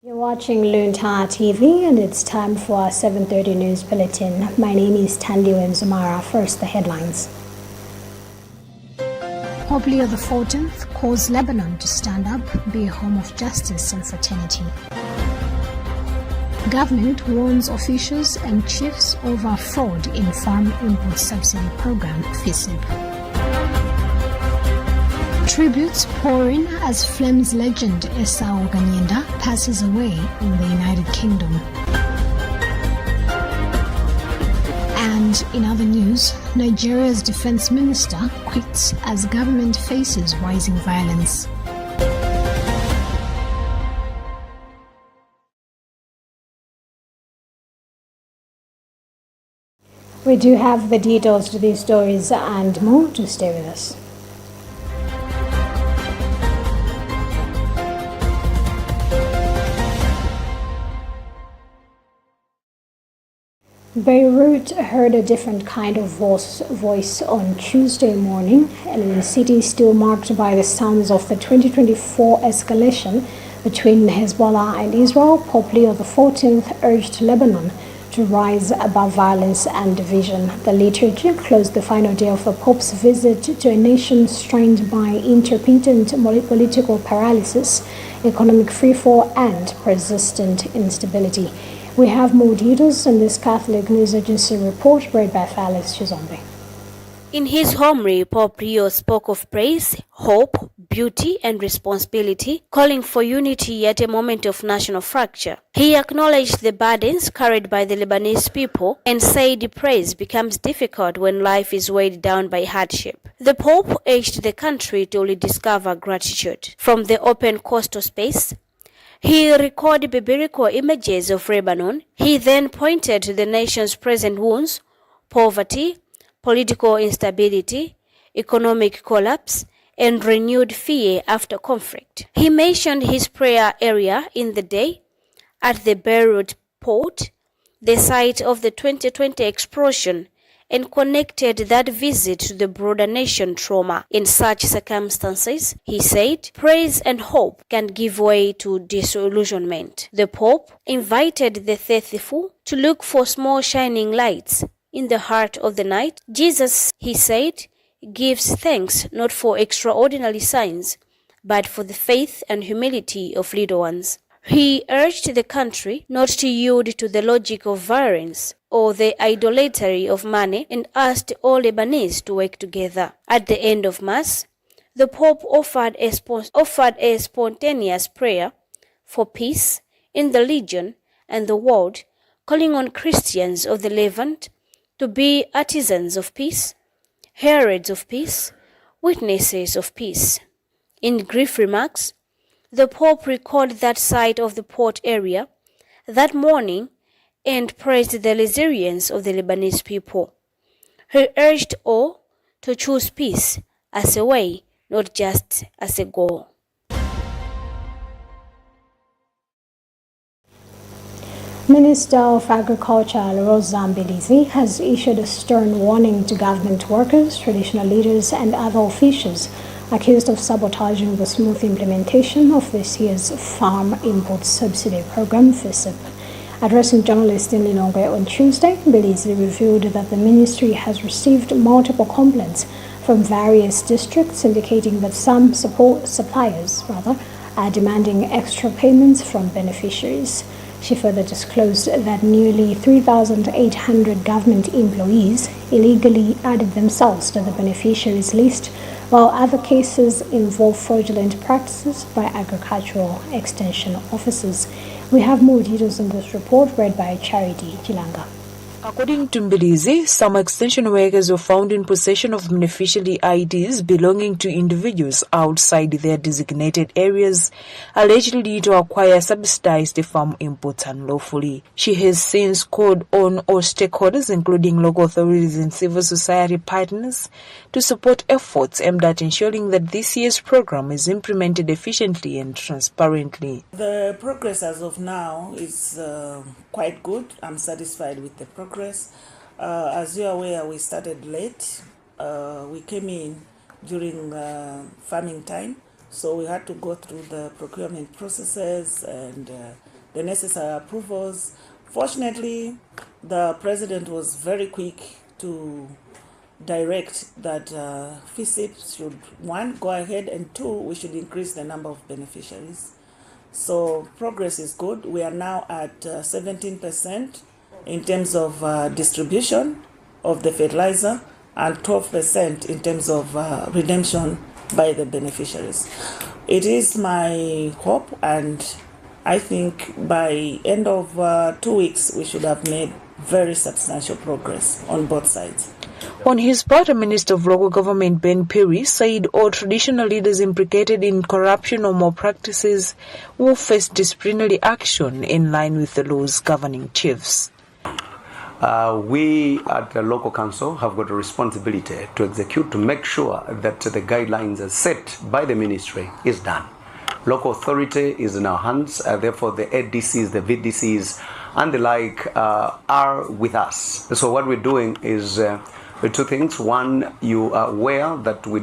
You're watching Luntha TV and it's time for our 7:30 news bulletin. My name is Tandiwe Nzumara. First, the headlines. Pope Leo XIV calls Lebanon to stand up, be a home of justice and fraternity. Government warns officials and chiefs over fraud in farm import subsidy program, FISIP. Tributes pour in as Flem's legend Esau Ganyenda passes away in the United Kingdom. And in other news, Nigeria's defense minister quits as government faces rising violence. We do have the details to these stories and more. Do stay with us. Beirut heard a different kind of voice on Tuesday morning, and the city still marked by the sounds of the 2024 escalation between Hezbollah and Israel. Pope Leo XIV urged Lebanon to rise above violence and division. The liturgy closed the final day of the Pope's visit to a nation strained by intermittent political paralysis, economic freefall, and persistent instability. We have more details in this Catholic News Agency report read by Phyllis Chizombe. In his homily, Pope Leo spoke of praise, hope, beauty, and responsibility, calling for unity at a moment of national fracture. He acknowledged the burdens carried by the Lebanese people and said praise becomes difficult when life is weighed down by hardship. The Pope urged the country to rediscover gratitude. From the open coastal space, he recorded biblical images of Lebanon. He then pointed to the nation's present wounds: poverty, political instability, economic collapse, and renewed fear after conflict. He mentioned his prayer area in the day at the Beirut port, the site of the 2020 explosion, and connected that visit to the broader nation trauma. In such circumstances, he said, praise and hope can give way to disillusionment. The Pope invited the faithful to look for small shining lights in the heart of the night. Jesus, he said, gives thanks not for extraordinary signs, but for the faith and humility of little ones. He urged the country not to yield to the logic of violence or the idolatry of money and asked all Lebanese to work together. At the end of Mass, the Pope offered a spontaneous prayer for peace in the region and the world, calling on Christians of the Levant to be artisans of peace, heralds of peace, witnesses of peace. In brief remarks, the Pope recalled that site of the port area that morning and praised the resilience of the Lebanese people. He urged all to choose peace as a way, not just as a goal. Minister of Agriculture Rosa Mbelizi has issued a stern warning to government workers, traditional leaders, and other officials accused of sabotaging the smooth implementation of this year's Farm Import Subsidy Program, FISIP. Addressing journalists in Lilongwe on Tuesday, Mbelizi revealed that the ministry has received multiple complaints from various districts indicating that some suppliers are demanding extra payments from beneficiaries. She further disclosed that nearly 3,800 government employees illegally added themselves to the beneficiaries list, while other cases involve fraudulent practices by agricultural extension officers. We have more details in this report read by Charity Chilanga. According to Mbelizi, some extension workers were found in possession of beneficiary IDs belonging to individuals outside their designated areas, allegedly to acquire subsidized farm imports unlawfully. She has since called on all stakeholders, including local authorities and civil society partners, to support efforts aimed at ensuring that this year's program is implemented efficiently and transparently. The progress as of now is quite good. I'm satisfied with the progress. As you are aware, we started late. We came in during farming time, so we had to go through the procurement processes and the necessary approvals. Fortunately, the president was very quick to direct that FISIP should, one, go ahead, and two, we should increase the number of beneficiaries. So progress is good. We are now at 17% in terms of distribution of the fertilizer and 12% in terms of redemption by the beneficiaries. It is my hope, and I think by end of 2 weeks we should have made very substantial progress on both sides. On his part, the Minister of Local Government Ben Perry said all traditional leaders implicated in corruption or malpractices will face disciplinary action in line with the laws governing chiefs. We at the local council have got a responsibility to execute, to make sure that the guidelines as set by the ministry is done. Local authority is in our hands, therefore the ADCs, the VDCs and the like are with us. So what we're doing is two things. One, you are aware that we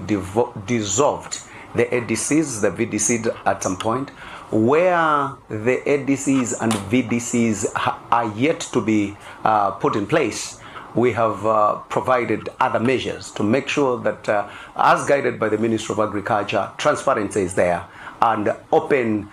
dissolved the ADCs, the VDCs at some point. Where the ADCs and VDCs are yet to be put in place, we have provided other measures to make sure that, as guided by the Ministry of Agriculture, transparency is there and open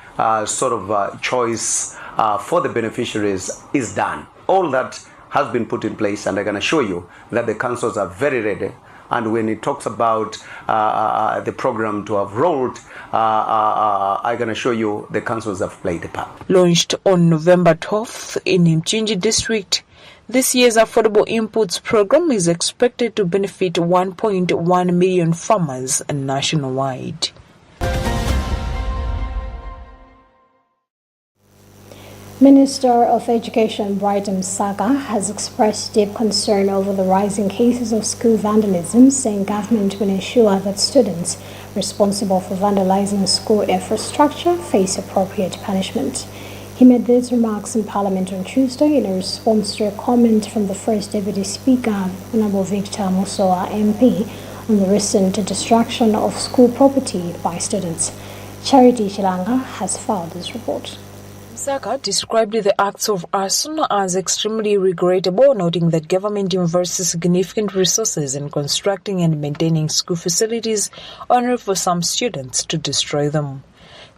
choice for the beneficiaries is done. All that has been put in place, and I can assure you that the councils are very ready. And when it talks about the program to have rolled, I can assure you the councils have played a part. Launched on November 12th in Mchinji district, this year's Affordable Inputs program is expected to benefit 1.1 million farmers nationwide. Minister of Education Brighton Saka has expressed deep concern over the rising cases of school vandalism, saying government will ensure that students responsible for vandalizing school infrastructure face appropriate punishment. He made these remarks in Parliament on Tuesday in a response to a comment from the First Deputy Speaker, Honorable Victor Musoa MP, on the recent destruction of school property by students. Charity Chilanga has filed this report. Saka described the acts of arson as extremely regrettable, noting that government invests significant resources in constructing and maintaining school facilities, only for some students to destroy them.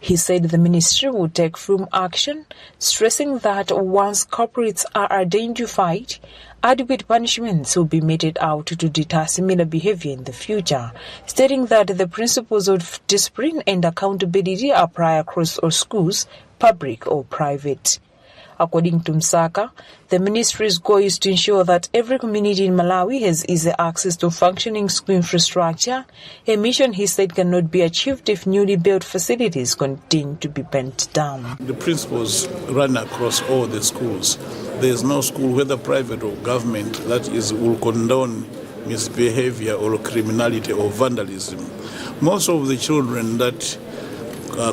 He said the ministry will take firm action, stressing that once culprits are identified, adequate punishments will be meted out to deter similar behavior in the future, stating that the principles of discipline and accountability apply across all schools, public or private. According to Msaka, the ministry's goal is to ensure that every community in Malawi has easy access to functioning school infrastructure, a mission he said cannot be achieved if newly built facilities continue to be burnt down. The principles run across all the schools. There is no school, whether private or government, that will condone misbehavior or criminality or vandalism. Most of the children that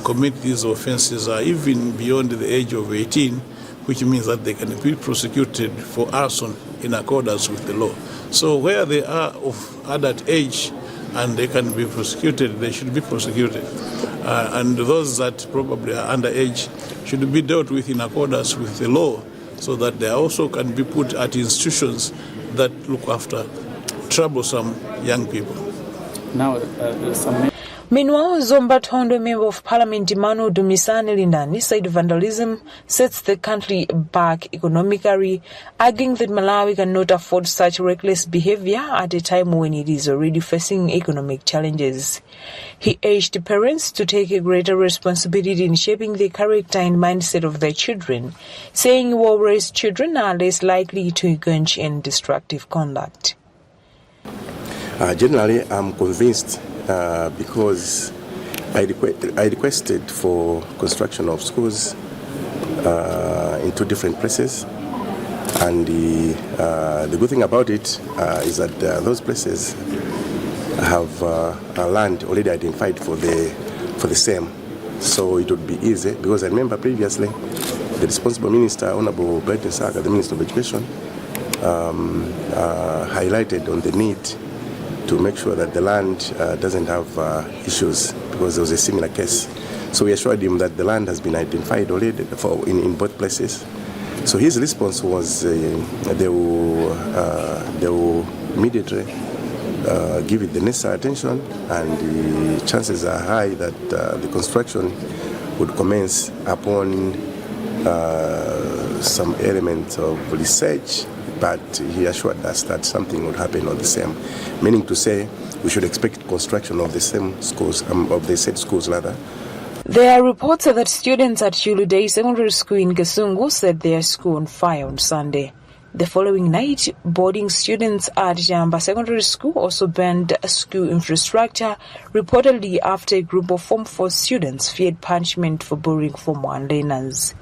commit these offenses are even beyond the age of 18, which means that they can be prosecuted for arson in accordance with the law. So where they are of adult age and they can be prosecuted, they should be prosecuted. And those that probably are underage should be dealt with in accordance with the law, so that they also can be put at institutions that look after troublesome young people. Now, Meanwhile, Zomba Tondo, Member of Parliament Emmanuel Dumisani Lindani, said vandalism sets the country back economically, arguing that Malawi cannot afford such reckless behavior at a time when it is already facing economic challenges. He urged parents to take a greater responsibility in shaping the character and mindset of their children, saying well-raised children are less likely to engage in destructive conduct. Generally, I'm convinced because I requested for construction of schools in two different places, and the good thing about it is that those places have land already identified for the same, so it would be easy. Because I remember previously the responsible minister, Honorable Brighton Saka, the Minister of Education, highlighted on the need to make sure that the land doesn't have issues, because there was a similar case. So we assured him that the land has been identified already in both places. So his response was they will immediately give it the necessary attention, and the chances are high that the construction would commence upon some element of research, but he assured us that something would happen on the same, meaning to say we should expect construction of the same schools, of the said schools rather. There are reports that students at Chuluday Secondary School in Kasungu set their school on fire on Sunday. The following night, boarding students at Jamba Secondary School also burned school infrastructure, reportedly after a group of Form 4 students feared punishment for borrowing Form 1 learners.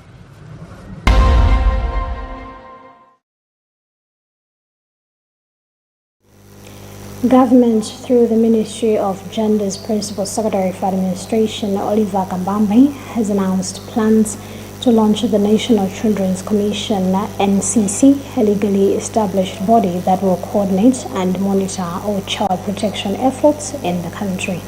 Government, through the Ministry of Gender's Principal Secretary for Administration, Oliver Kambambe, has announced plans to launch the National Children's Commission, NCC, a legally established body that will coordinate and monitor all child protection efforts in the country.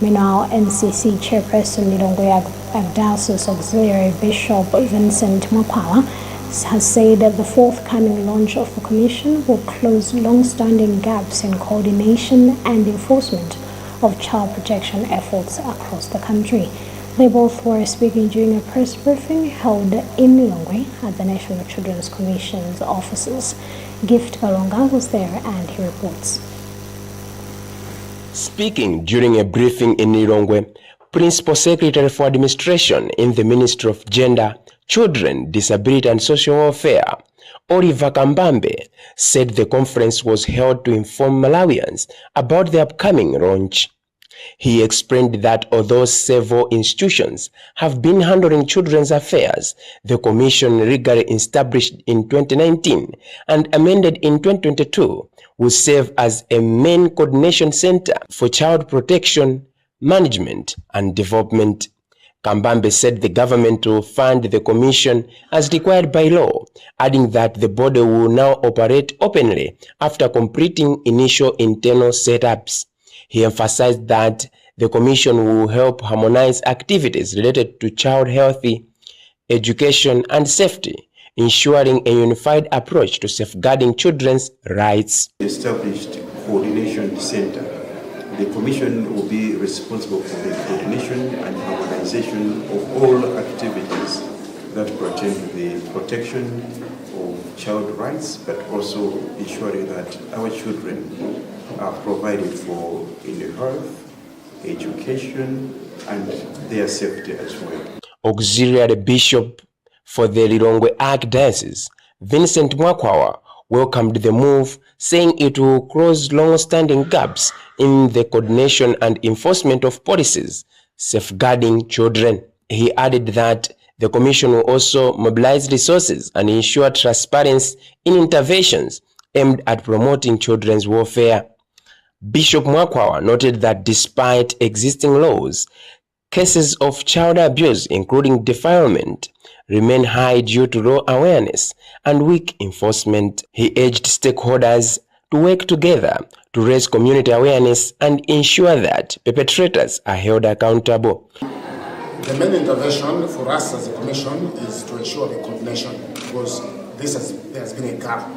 Meanwhile, NCC Chairperson Lilongwe Archdiocese Auxiliary Bishop Vincent Mwakwala has said that the forthcoming launch of the commission will close long-standing gaps in coordination and enforcement of child protection efforts across the country. They both were speaking during a press briefing held in Lilongwe at the National Children's Commission's offices. Gift Kalonga was there and he reports. Speaking during a briefing in Lilongwe, Principal Secretary for Administration in the Ministry of Gender, Children, Disability and Social Welfare, Oliver Kambambe, said the conference was held to inform Malawians about the upcoming launch. He explained that although several institutions have been handling children's affairs, the Commission, legally established in 2019 and amended in 2022, will serve as a main coordination center for child protection, management and development. Kambambe said the government will fund the commission as required by law, adding that the body will now operate openly after completing initial internal setups. He emphasized that the commission will help harmonize activities related to child health, education and safety, ensuring a unified approach to safeguarding children's rights. Established coordination center. The Commission will be responsible for the coordination and harmonization of all activities that pertain to the protection of child rights, but also ensuring that our children are provided for in health, education, and their safety as well. Auxiliary Bishop for the Lilongwe Archdiocese, Vincent Mwakwala, welcomed the move, saying it will close long-standing gaps in the coordination and enforcement of policies safeguarding children. He added that the Commission will also mobilize resources and ensure transparency in interventions aimed at promoting children's welfare. Bishop Mwakwala noted that despite existing laws, cases of child abuse, including defilement, remain high due to low awareness and weak enforcement. He urged stakeholders to work together to raise community awareness and ensure that perpetrators are held accountable. The main intervention for us as a commission is to ensure the coordination, because there has been a gap,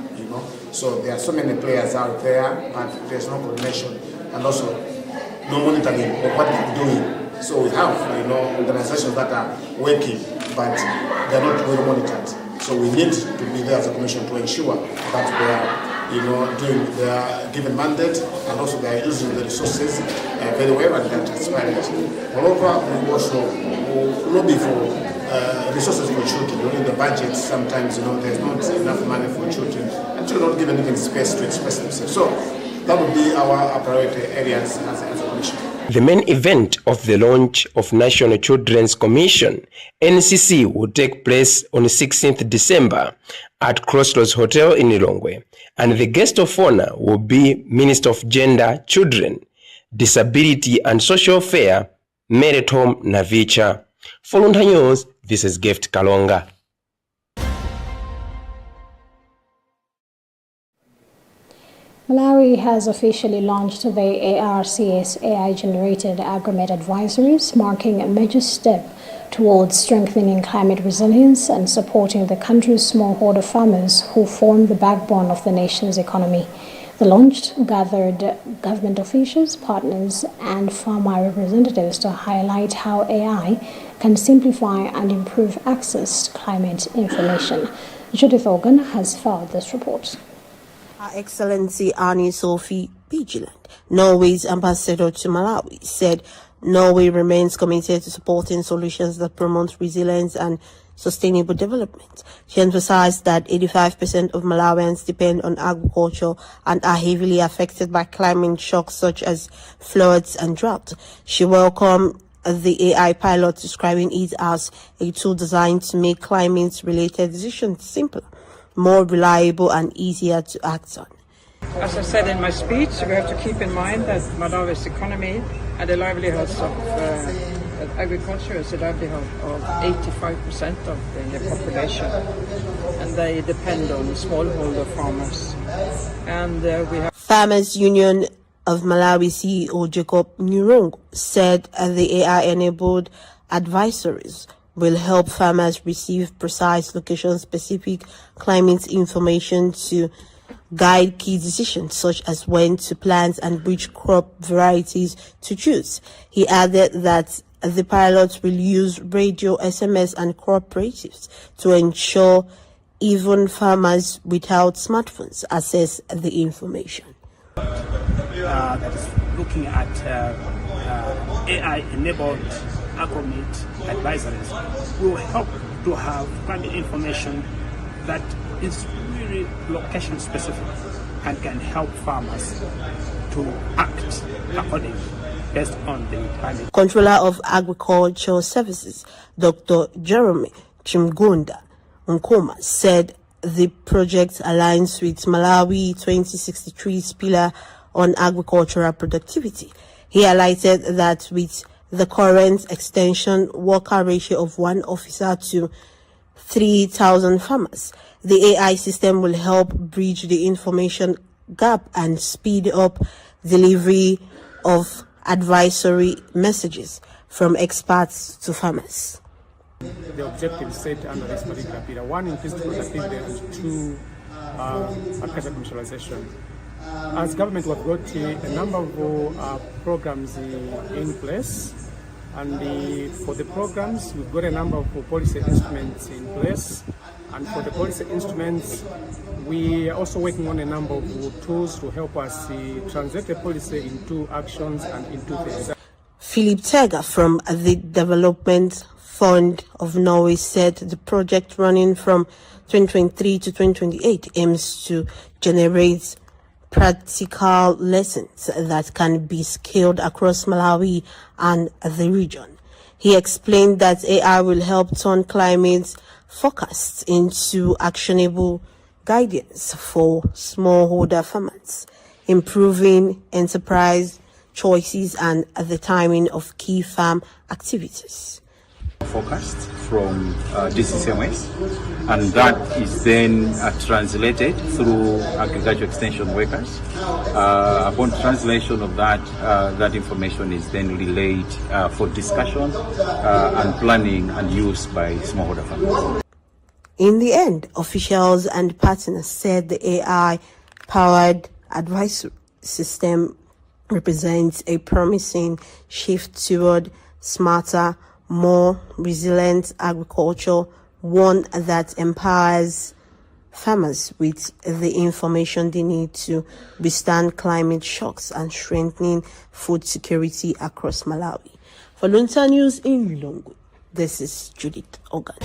So there are so many players out there, but there's no coordination and also no monitoring of what they're doing. So we have, organizations that are working, but they're not well monitored. So we need to be there as a commission to ensure that they are, doing their given mandate, and also they are using the resources very well and they're transparent. Moreover, we also lobby for resources for children. In the budget, sometimes there's not enough money for children, and children are not given even space to express themselves. So that would be our priority areas as a commission. The main event of the launch of National Children's Commission, NCC, will take place on 16th December at Crossroads Hotel in Lilongwe, and the guest of honor will be Minister of Gender, Children, Disability and Social Welfare, Mary Tom Navicha. For Luntha News, this is Gift Kalonga. Malawi has officially launched the ARCS AI-generated agri-med advisories, marking a major step towards strengthening climate resilience and supporting the country's smallholder farmers who form the backbone of the nation's economy. The launch gathered government officials, partners, and farmer representatives to highlight how AI can simplify and improve access to climate information. Judith Organ has filed this report. Her Excellency Annie Sophie Vigilant, Norway's ambassador to Malawi, said Norway remains committed to supporting solutions that promote resilience and sustainable development. She emphasized that 85% of Malawians depend on agriculture and are heavily affected by climate shocks such as floods and drought. She welcomed the AI pilot, describing it as a tool designed to make climate-related decisions simpler, more reliable and easier to act on. As I said in my speech, we have to keep in mind that Malawi's economy and the livelihoods of agriculture is a livelihood of 85% of the population, and they depend on smallholder farmers. And we have Farmers Union of Malawi CEO Jacob Nyurongo said the AI-enabled advisories will help farmers receive precise location-specific climate information to guide key decisions such as when to plant and which crop varieties to choose. He added that the pilot will use radio, SMS, and cooperatives to ensure even farmers without smartphones access the information. That is looking at AI-enabled agri-med advisories will help to have climate information that is really location specific and can help farmers to act accordingly based on the climate. Controller of Agricultural Services, Dr. Jeremy Chimgunda Nkoma, said the project aligns with Malawi 2063's pillar on agricultural productivity. He highlighted that with the current extension worker ratio of 1 officer to 3,000 farmers, the AI system will help bridge the information gap and speed up delivery of advisory messages from experts to farmers. The objectives set under this particular pillar: 1, increased productivity, and 2, agriculture commercialization. As government, we've got a number of programs in place, and for the programs, we've got a number of policy instruments in place. And for the policy instruments, we are also working on a number of tools to help us translate the policy into actions and into things. Philip Tega from the Development Fund of Norway said the project, running from 2023 to 2028, aims to generate practical lessons that can be scaled across Malawi and the region. He explained that AI will help turn climate forecasts into actionable guidance for smallholder farmers, improving enterprise choices and the timing of key farm activities. Forecast from DCCMS, and that is then translated through agriculture extension workers. Upon translation of that, that information is then relayed for discussion and planning and use by smallholder farmers. In the end, officials and partners said the AI-powered advisory system represents a promising shift toward smarter, more resilient agriculture, one that empowers farmers with the information they need to withstand climate shocks and strengthening food security across Malawi. For Luntha News in Lilongwe, this is Judith Organ.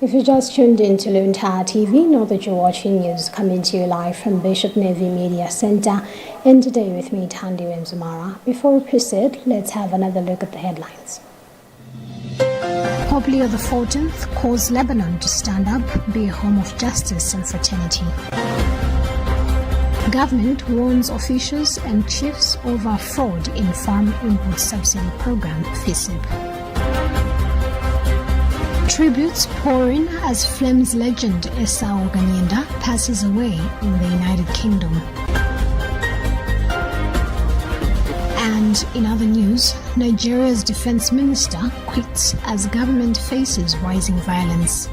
If you just tuned in to Luntha TV, know that you're watching news coming to you live from Bishop Navy Media Center. And today with me, Tandy Wemzumara. Before we proceed, let's have another look at the headlines. Pope Leo XIV calls Lebanon to stand up, be a home of justice and fraternity. Government warns officials and chiefs over fraud in Farm Input Subsidy Program, FISIP. Tributes pouring as Flames legend Esau Ganyenda passes away in the United Kingdom. And in other news, Nigeria's defense minister quits as government faces rising violence.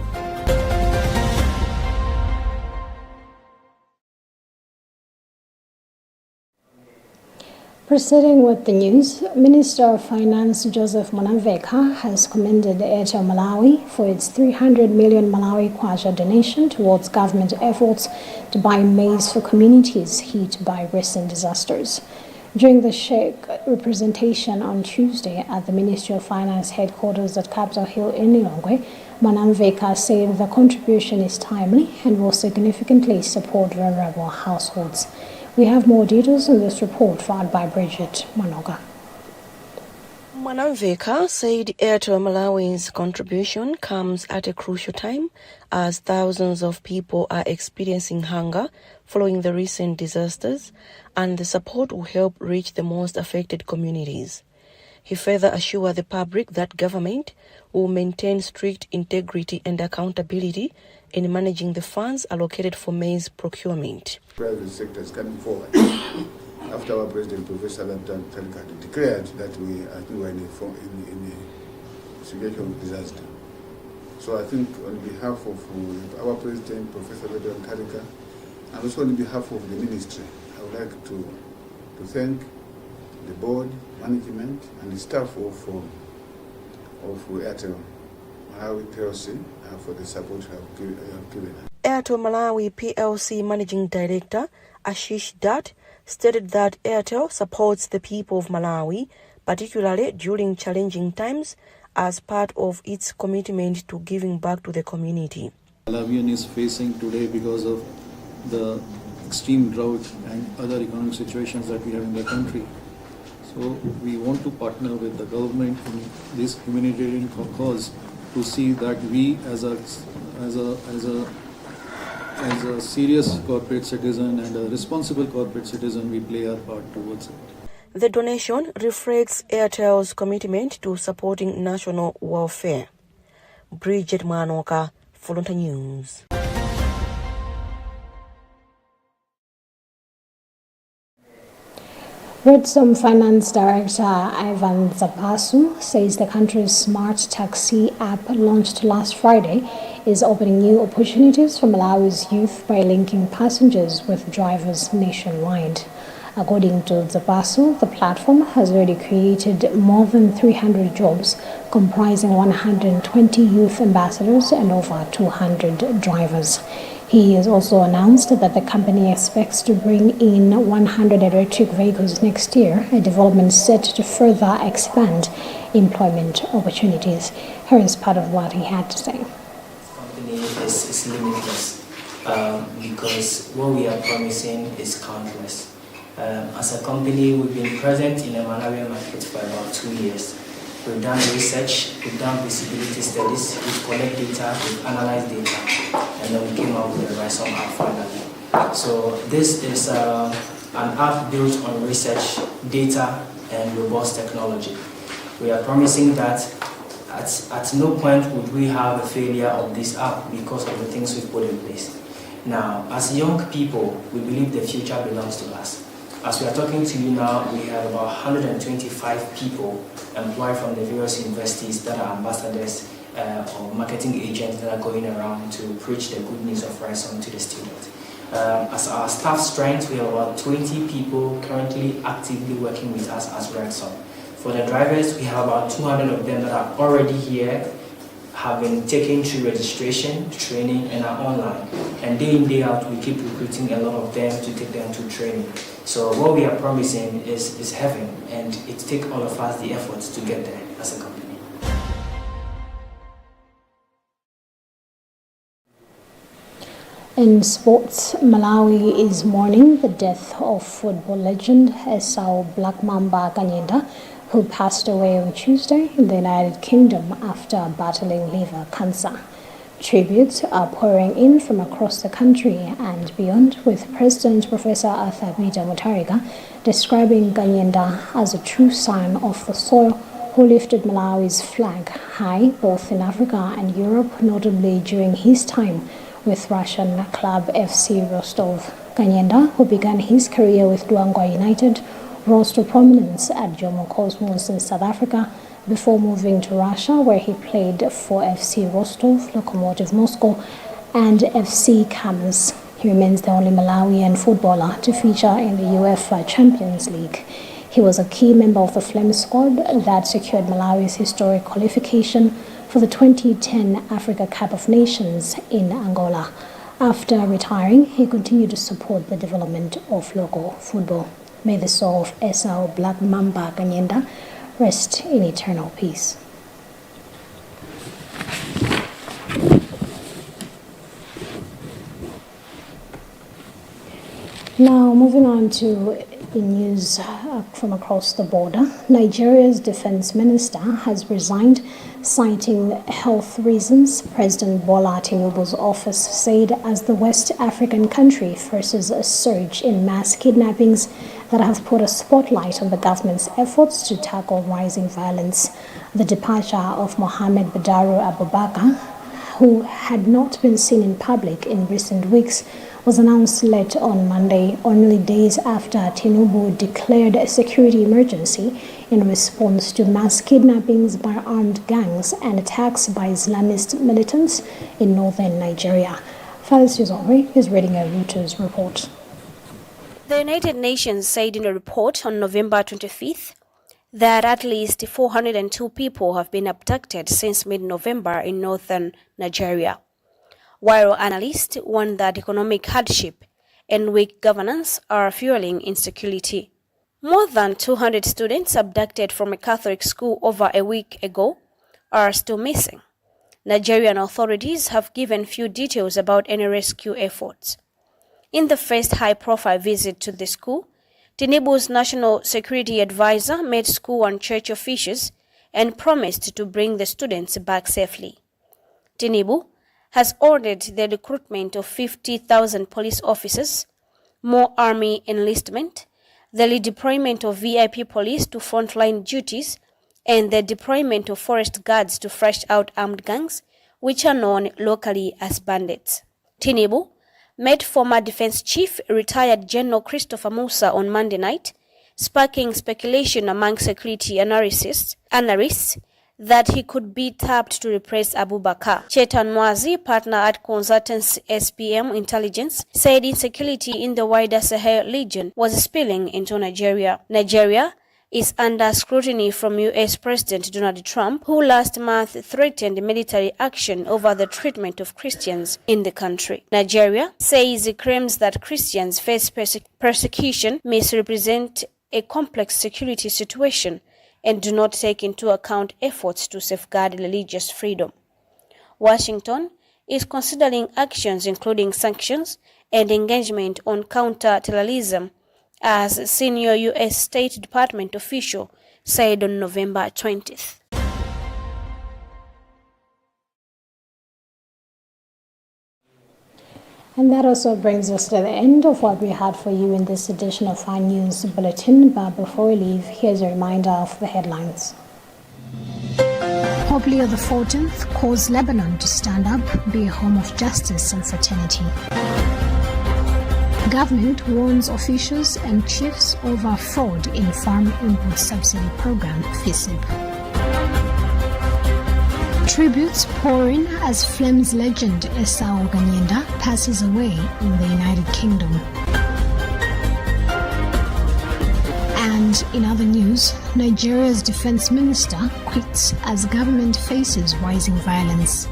Proceeding with the news, Minister of Finance Joseph Mwanamveka has commended Airtel Malawi for its 300 million Malawi kwacha donation towards government efforts to buy maize for communities hit by recent disasters. During the Sheikh representation on Tuesday at the Ministry of Finance headquarters at Capitol Hill in Lilongwe, Mwanamveka said the contribution is timely and will significantly support vulnerable households. We have more details in this report filed by Bridget Manoga. Mwanamveka said Airtel Malawi's contribution comes at a crucial time as thousands of people are experiencing hunger following the recent disasters, and the support will help reach the most affected communities. He further assured the public that government will maintain strict integrity and accountability in managing the funds allocated for maize procurement. Private sector is coming forward. After our President, Professor Luntha, declared that we were in a situation of disaster. So I think on behalf of our President, Professor Luntha, and also on behalf of the ministry, I would like to thank the board, management, and the staff of Airtel Malawi PLC for the support you have given us. Airtel Malawi PLC Managing Director Ashish Dutt stated that Airtel supports the people of Malawi, particularly during challenging times, as part of its commitment to giving back to the community. Malawian is facing today because of the extreme drought and other economic situations that we have in the country. So we want to partner with the government in this humanitarian cause to see that we as a serious corporate citizen and a responsible corporate citizen, we play our part towards it. The donation reflects Airtel's commitment to supporting national welfare. Bridget Manoka, Luntha News. Redzone Finance Director Ivan Zapasu says the country's smart taxi app launched last Friday is opening new opportunities for Malawi's youth by linking passengers with drivers nationwide. According to Zapasu, the platform has already created more than 300 jobs, comprising 120 youth ambassadors and over 200 drivers. He has also announced that the company expects to bring in 100 electric vehicles next year, a development set to further expand employment opportunities. Here is part of what he had to say. The company is limitless because what we are promising is countless. As a company, we've been present in the Malawian market for about 2 years. We've done research, we've done visibility studies, we've collected data, we've analyzed data, and then we came up with the Rhizome app finally. So this is an app built on research, data, and robust technology. We are promising that at no point would we have a failure of this app because of the things we've put in place. Now, as young people, we believe the future belongs to us. As we are talking to you now, we have about 125 people employed from the various universities that are ambassadors or marketing agents that are going around to preach the good news of Rhizome to the students. As our staff strength, we have about 20 people currently actively working with us as Rhizome. For the drivers, we have about 200 of them that are already here, have been taken through registration, training, and are online. And day in, day out, we keep recruiting a lot of them to take them to training. So what we are promising is heaven, and it takes all of us the efforts to get there as a company. In sports, Malawi is mourning the death of football legend Esau Black Mamba Ganyenda, who passed away on Tuesday in the United Kingdom after battling liver cancer. Tributes are pouring in from across the country and beyond, with President Professor Arthur Peter Mutharika describing Ganyenda as a true son of the soil who lifted Malawi's flag high both in Africa and Europe, notably during his time with Russian club FC Rostov. Kanyenda, who began his career with Luangwa United, rose to prominence at Jomo Cosmos in South Africa before moving to Russia, where he played for FC Rostov, Lokomotiv Moscow, and FC Kamaz. He remains the only Malawian footballer to feature in the UEFA Champions League. He was a key member of the Flame squad that secured Malawi's historic qualification for the 2010 Africa Cup of Nations in Angola. After retiring, he continued to support the development of local football. May the soul of Esau Black Mamba Kanyenda rest in eternal peace. Now, moving on to the news from across the border. Nigeria's defense minister has resigned, citing health reasons. President Bola Tinubu's office said as the West African country faces a surge in mass kidnappings that have put a spotlight on the government's efforts to tackle rising violence. The departure of Mohammed Badaru Abubakar, who had not been seen in public in recent weeks, was announced late on Monday, only days after Tinubu declared a security emergency in response to mass kidnappings by armed gangs and attacks by Islamist militants in northern Nigeria. Faris Yuzomri is reading a Reuters report. The United Nations said in a report on November 25th that at least 402 people have been abducted since mid-November in northern Nigeria, while analysts warn that economic hardship and weak governance are fueling insecurity. More than 200 students abducted from a Catholic school over a week ago are still missing. Nigerian authorities have given few details about any rescue efforts. In the first high-profile visit to the school, Tinubu's national security advisor met school and church officials and promised to bring the students back safely. Tinubu has ordered the recruitment of 50,000 police officers, more army enlistment, the redeployment of VIP police to frontline duties, and the deployment of forest guards to fresh out armed gangs, which are known locally as bandits. Tinubu met former Defense Chief retired General Christopher Musa on Monday night, sparking speculation among security analysts that he could be tapped to replace Abubakar. Chetan Nwazi, partner at consultancy SPM Intelligence, said insecurity in the wider Sahel region was spilling into Nigeria. Nigeria is under scrutiny from U.S. President Donald Trump, who last month threatened military action over the treatment of Christians in the country. Nigeria says claims that Christians face persecution misrepresent a complex security situation and do not take into account efforts to safeguard religious freedom. Washington is considering actions including sanctions and engagement on counter-terrorism, as a senior U.S. State Department official said on November 20th. And that also brings us to the end of what we had for you in this edition of our news bulletin. But before we leave, here's a reminder of the headlines. Pope Leo XIV calls Lebanon to stand up, be a home of justice and fraternity. Government warns officials and chiefs over fraud in Farm Input Subsidy Program, FISIP. Tributes pour in as Flames legend Esau Kanyenda passes away in the United Kingdom. And in other news, Nigeria's defense minister quits as government faces rising violence.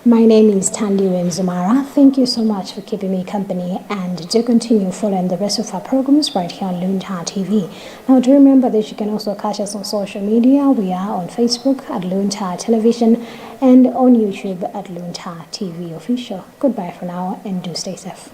My name is Tandy Wenzumara. Thank you so much for keeping me company, and do continue following the rest of our programs right here on Luntha TV. Now do remember that you can also catch us on social media. We are on Facebook at Luntha Television and on YouTube at Luntha TV Official. Goodbye for now and do stay safe.